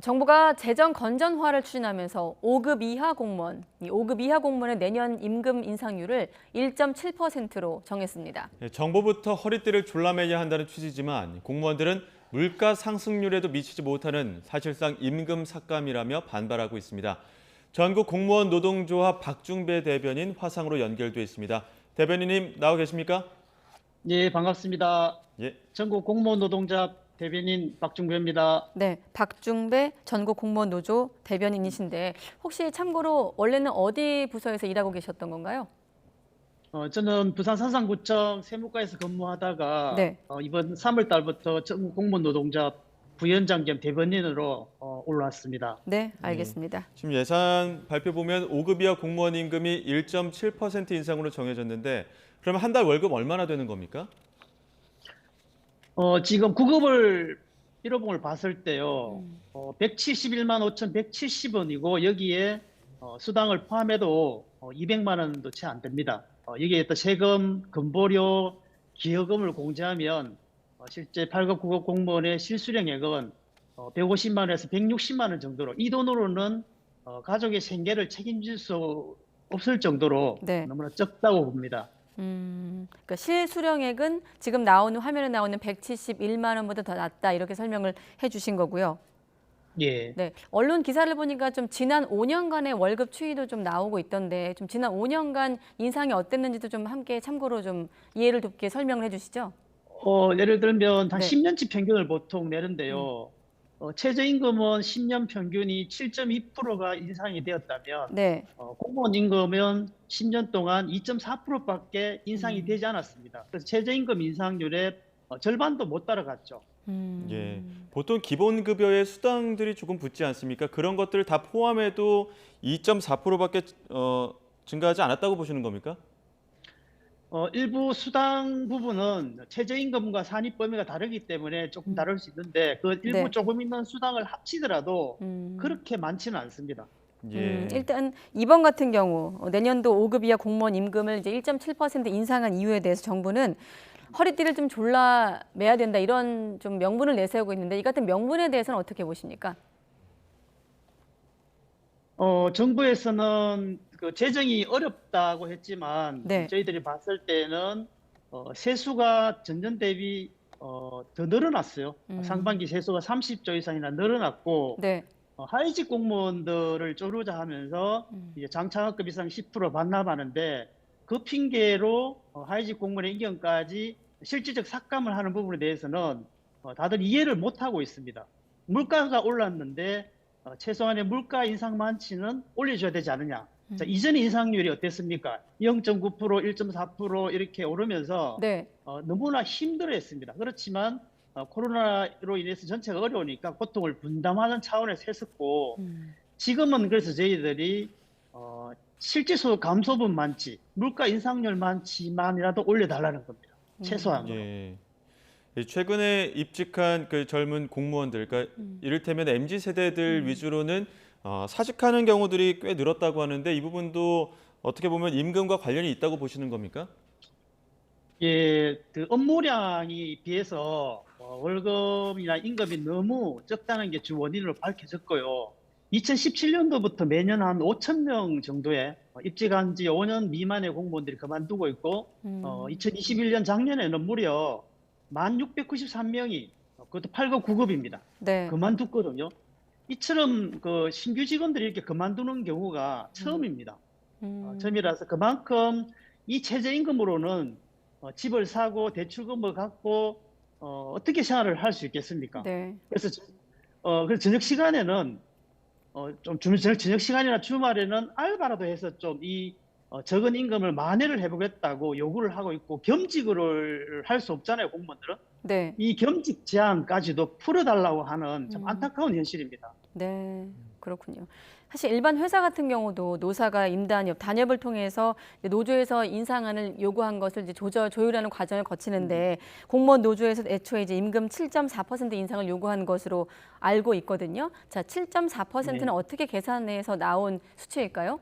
정부가 재정 건전화를 추진하면서 5급 이하 공무원, 이 5급 이하 공무원의 내년 임금 인상률을 1.7%로 정했습니다. 정부부터 허리띠를 졸라매야 한다는 취지지만 공무원들은 물가 상승률에도 미치지 못하는 사실상 임금 삭감이라며 반발하고 있습니다. 전국 공무원 노동조합 박중배 대변인 화상으로 연결돼 있습니다. 대변인님 나와 계십니까? 예, 반갑습니다. 예. 전국 공무원 노동자 대변인 박중배입니다. 네, 박중배 전국 공무원 노조 대변인이신데 혹시 참고로 원래는 어디 부서에서 일하고 계셨던 건가요? 저는 부산 산상구청 세무과에서 근무하다가 네. 이번 3월 달부터 전국 공무원 노동자 부위원장 겸 대변인으로 올라왔습니다. 네, 알겠습니다. 지금 예산 발표 보면 5급 이하 공무원 임금이 1.7% 인상으로 정해졌는데 그러면 한 달 월급 얼마나 되는 겁니까? 지금 9급을 1호봉을 봤을 때요, 171만 5,170원이고 여기에 수당을 포함해도 200만 원도 채 안 됩니다. 여기에 또 세금, 근보료, 기여금을 공제하면 실제 8급, 9급 공무원의 실수령액은 150만 원에서 160만 원 정도로, 이 돈으로는 가족의 생계를 책임질 수 없을 정도로 네. 너무나 적다고 봅니다. 그러니까 실수령액은 지금 나오는 화면에 나오는 171만 원보다 더 낮다 이렇게 설명을 해주신 거고요. 예. 네, 언론 기사를 보니까 좀 지난 5년간의 월급 추이도 좀 나오고 있던데 좀 지난 5년간 인상이 어땠는지도 좀 함께 참고로 좀 이해를 돕게 설명을 해주시죠. 예를 들면 한 네. 10년치 평균을 보통 내는데요. 최저임금은 10년 평균이 7.2%가 인상이 되었다면 네, 공무원 임금은 10년 동안 2.4%밖에 인상이 되지 않았습니다. 그래서 최저임금 인상률의 절반도 못 따라갔죠. 예, 보통 기본급여의 수당들이 조금 붙지 않습니까? 그런 것들을 다 포함해도 2.4%밖에 증가하지 않았다고 보시는 겁니까? 일부 수당 부분은 최저임금과 산입 범위가 다르기 때문에 조금 다를 수 있는데 그 일부 네. 조금 있는 수당을 합치더라도 음. 그렇게 많지는 않습니다. 예. 일단 이번 같은 경우 내년도 5급 이하 공무원 임금을 이제 1.7% 인상한 이유에 대해서 정부는 허리띠를 좀 졸라 매야 된다 이런 좀 명분을 내세우고 있는데 이 같은 명분에 대해서는 어떻게 보십니까? 정부에서는 그 재정이 어렵다고 했지만 네. 저희들이 봤을 때는 세수가 전년 대비 더 늘어났어요. 상반기 세수가 30조 이상이나 늘어났고 네. 하위직 공무원들을 쪼르자 하면서 이제 장창학급 이상 10% 반납하는데 그 핑계로 하위직 공무원의 임금까지 실질적 삭감을 하는 부분에 대해서는 다들 이해를 못하고 있습니다. 물가가 올랐는데 최소한의 물가 인상만치는 올려줘야 되지 않느냐. 자, 이전 인상률이 어땠습니까? 0.9%, 1.4% 이렇게 오르면서 네. 너무나 힘들어했습니다. 그렇지만 코로나로 인해서 전체가 어려우니까 고통을 분담하는 차원에서 했었고 지금은 그래서 저희들이 실질소 감소분만치, 물가 인상률만치만이라도 올려달라는 겁니다. 최소한으로. 예. 최근에 입직한 그 젊은 공무원들, 그러니까 이를테면 MZ 세대들 위주로는 사직하는 경우들이 꽤 늘었다고 하는데 이 부분도 어떻게 보면 임금과 관련이 있다고 보시는 겁니까? 예, 그 업무량이 비해서 월급이나 임금이 너무 적다는 게 주 원인으로 밝혀졌고요. 2017년도부터 매년 한 5천 명 정도의 입직한 지 5년 미만의 공무원들이 그만두고 있고, 2021년 작년에는 무려 1,693명이, 그것도 8급, 9급입니다. 네. 그만뒀거든요. 이처럼 그 신규 직원들이 이렇게 그만두는 경우가 처음입니다. 처음이라서 그만큼 이 최저임금으로는 집을 사고 대출금을 갖고 어떻게 생활을 할 수 있겠습니까? 네. 그래서 저녁 시간에는 저녁 시간이나 주말에는 알바라도 해서 좀 이 적은 임금을 만회를 해보겠다고 요구를 하고 있고 겸직을 할 수 없잖아요, 공무원들은. 네. 이 겸직 제한까지도 풀어달라고 하는 참 안타까운 현실입니다. 네, 그렇군요. 사실 일반 회사 같은 경우도 노사가 임단협, 단협을 통해서 노조에서 인상안을 요구한 것을 이제 조율하는 과정을 거치는데 공무원 노조에서 애초에 이제 임금 7.4% 인상을 요구한 것으로 알고 있거든요. 자, 7.4%는 네. 어떻게 계산해서 나온 수치일까요?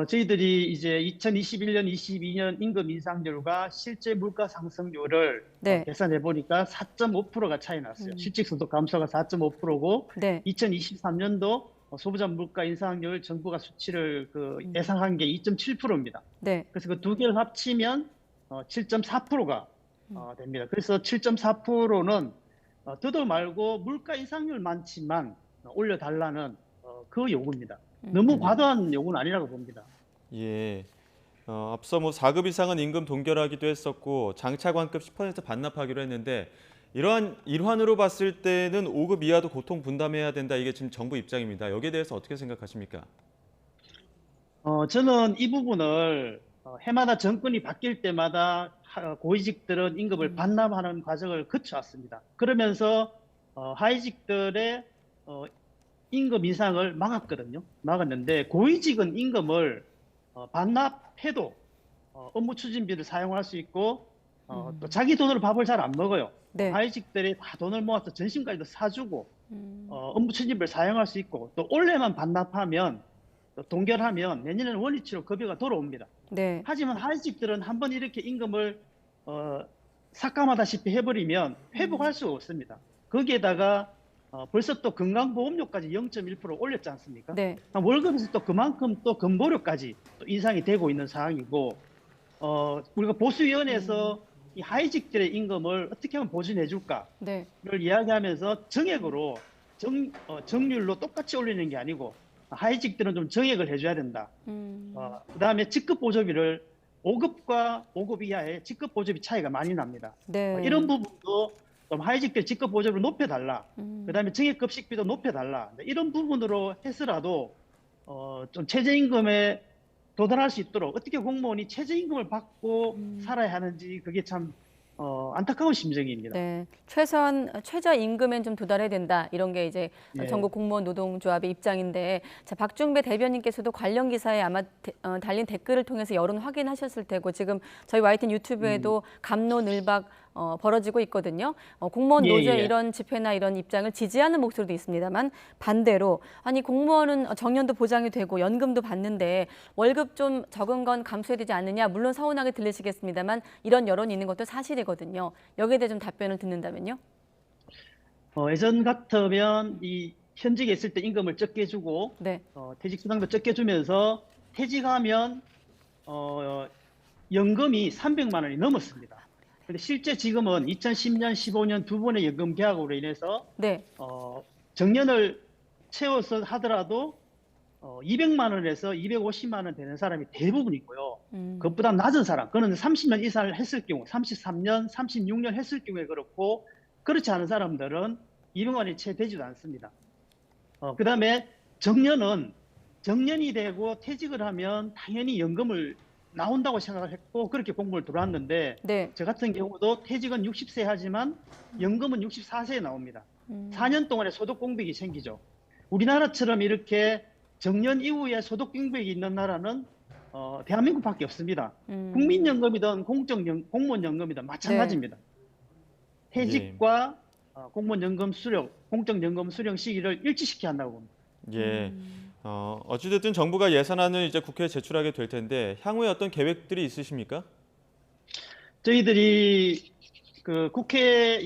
저희들이 이제 2021년, 22년 임금 인상률과 실제 물가 상승률을 네. 계산해 보니까 4.5%가 차이 났어요. 실직소득 감소가 4.5%고 네. 2023년도 소비자 물가 인상률 정부가 수치를 예상한 게 2.7%입니다. 네. 그래서 그 두 개를 합치면 7.4%가 됩니다. 그래서 7.4%는 더도 말고 물가 인상률 많지만 올려달라는 그 요구입니다. 너무 과도한 요구는 아니라고 봅니다. 예. 앞서 뭐 4급 이상은 임금 동결하기도 했었고 장차관급 10% 반납하기로 했는데 이러한 일환으로 봤을 때는 5급 이하도 고통 분담해야 된다. 이게 지금 정부 입장입니다. 여기에 대해서 어떻게 생각하십니까? 저는 이 부분을 해마다 정권이 바뀔 때마다 고위직들은 임금을 반납하는 과정을 거쳐왔습니다. 그러면서 하위직들의 임금 인상을 막았거든요. 막았는데 고위직은 임금을 반납해도 업무 추진비를 사용할 수 있고 또 자기 돈으로 밥을 잘 안 먹어요. 네. 하위직들이 다 돈을 모아서 점심까지도 사주고 업무 추진비를 사용할 수 있고 또 올해만 반납하면 또 동결하면 내년에는 원위치로 급여가 돌아옵니다. 네. 하지만 하위직들은 한번 이렇게 임금을 삭감하다시피 해버리면 회복할 수가 없습니다. 거기에다가 벌써 또 건강보험료까지 0.1% 올렸지 않습니까? 네. 월급에서 또 그만큼 또 건보료까지 또 인상이 되고 있는 상황이고 우리가 보수위원회에서 이 하위직들의 임금을 어떻게 하면 보존해 줄까를 네. 이야기하면서 정액으로 정률로 똑같이 올리는 게 아니고 하위직들은 좀 정액을 해줘야 된다. 그다음에 직급 보조비를 5급과 5급 이하의 직급 보조비 차이가 많이 납니다. 네. 이런 부분도 좀 하위직들 직급 보조비를 높여달라. 그다음에 정액급식비도 높여달라. 이런 부분으로 해서라도 좀 최저임금에 도달할 수 있도록 어떻게 공무원이 최저임금을 받고 살아야 하는지 그게 참 안타까운 심정입니다. 네, 최저 임금엔 좀 도달해야 된다. 이런 게 이제 예. 전국 공무원 노동조합의 입장인데, 자, 박중배 대변인께서도 관련 기사에 아마 달린 댓글을 통해서 여론 확인하셨을 테고, 지금 저희 YTN 유튜브에도 갑론을박 벌어지고 있거든요. 공무원 예, 노조의 예. 이런 집회나 이런 입장을 지지하는 목소리도 있습니다만, 반대로 아니 공무원은 정년도 보장이 되고 연금도 받는데 월급 좀 적은 건 감수해야 되지 않느냐. 물론 서운하게 들리시겠습니다만 이런 여론이 있는 것도 사실이거든요. 여기에 대해 좀 답변을 듣는다면요. 예전 같으면 이 현직에 있을 때 임금을 적게 주고 네. 퇴직 수당도 적게 주면서 퇴직하면 연금이 300만 원이 넘었습니다. 근데 실제 지금은 2010년, 15년 두 번의 연금 개혁으로 인해서 네. 정년을 채워서 하더라도 200만 원에서 250만 원 되는 사람이 대부분이고요. 그것보다 낮은 사람, 그는 30년 이상을 했을 경우, 33년, 36년 했을 경우에 그렇고 그렇지 않은 사람들은 200만 원이 채 되지도 않습니다. 그다음에 정년이 되고 퇴직을 하면 당연히 연금을 나온다고 생각을 했고 그렇게 공부를 들어왔는데 네. 저 같은 경우도 퇴직은 60세 하지만 연금은 64세에 나옵니다. 4년 동안의 소득 공백이 생기죠. 우리나라처럼 이렇게 정년 이후에 소득 공백이 있는 나라는 대한민국밖에 없습니다. 국민연금이든 공무원연금이든 마찬가지입니다. 퇴직과 공무원연금 수령, 공적연금 수령 시기를 일치시켜야 한다고 봅니다. 예. 어찌됐든 정부가 예산안을 이제 국회에 제출하게 될 텐데 향후에 어떤 계획들이 있으십니까? 저희들이 그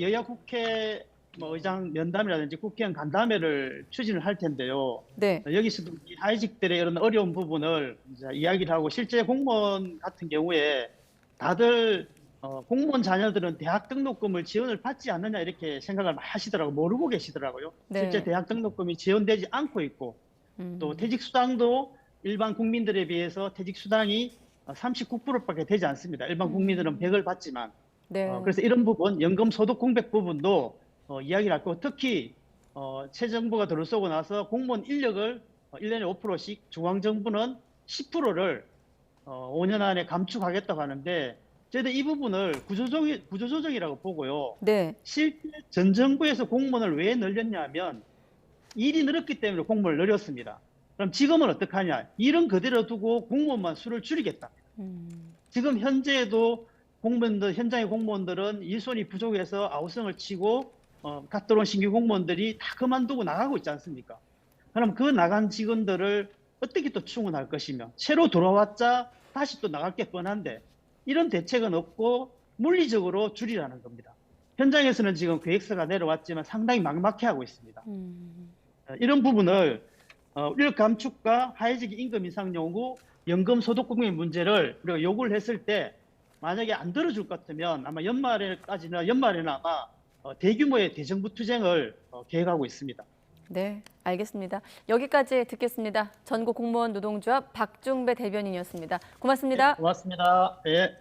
여야 국회 의장 면담이라든지 국회의원 간담회를 추진을 할 텐데요. 네. 여기서도 이 하위직들의 이런 어려운 부분을 이제 이야기를 하고 실제 공무원 같은 경우에 다들 공무원 자녀들은 대학 등록금을 지원을 받지 않느냐 이렇게 생각을 하시더라고요. 모르고 계시더라고요. 네. 실제 대학 등록금이 지원되지 않고 있고 또 퇴직수당도 일반 국민들에 비해서 퇴직수당이 39%밖에 되지 않습니다. 일반 국민들은 100을 받지만 네. 그래서 이런 부분 연금 소득 공백 부분도 이야기를 할 거고 특히 새 정부가 들어서고 나서 공무원 인력을 1년에 5%씩 중앙정부는 10%를 5년 안에 감축하겠다고 하는데 저희들 이 부분을 구조조정이라고 보고요. 네. 실제 전 정부에서 공무원을 왜 늘렸냐면 일이 늘었기 때문에 공무원을 늘렸습니다. 그럼 지금은 어떡하냐? 일은 그대로 두고 공무원만 수를 줄이겠다. 지금 현재에도 현장의 공무원들은 일손이 부족해서 아우성을 치고 갓 들어온 신규 공무원들이 다 그만두고 나가고 있지 않습니까? 그럼 그 나간 직원들을 어떻게 또 충원할 것이며 새로 들어왔자 다시 또 나갈 게 뻔한데 이런 대책은 없고 물리적으로 줄이라는 겁니다. 현장에서는 지금 계획서가 내려왔지만 상당히 막막해하고 있습니다. 이런 부분을 인력 감축과 하이직 임금 인상 요구, 연금 소득 국민 문제를 우리가 요구를 했을 때 만약에 안 들어줄 것 같으면 아마 연말에는 아마 대규모의 대정부 투쟁을 계획하고 있습니다. 네, 알겠습니다. 여기까지 듣겠습니다. 전국 공무원 노동조합 박중배 대변인이었습니다. 고맙습니다. 네, 고맙습니다. 네.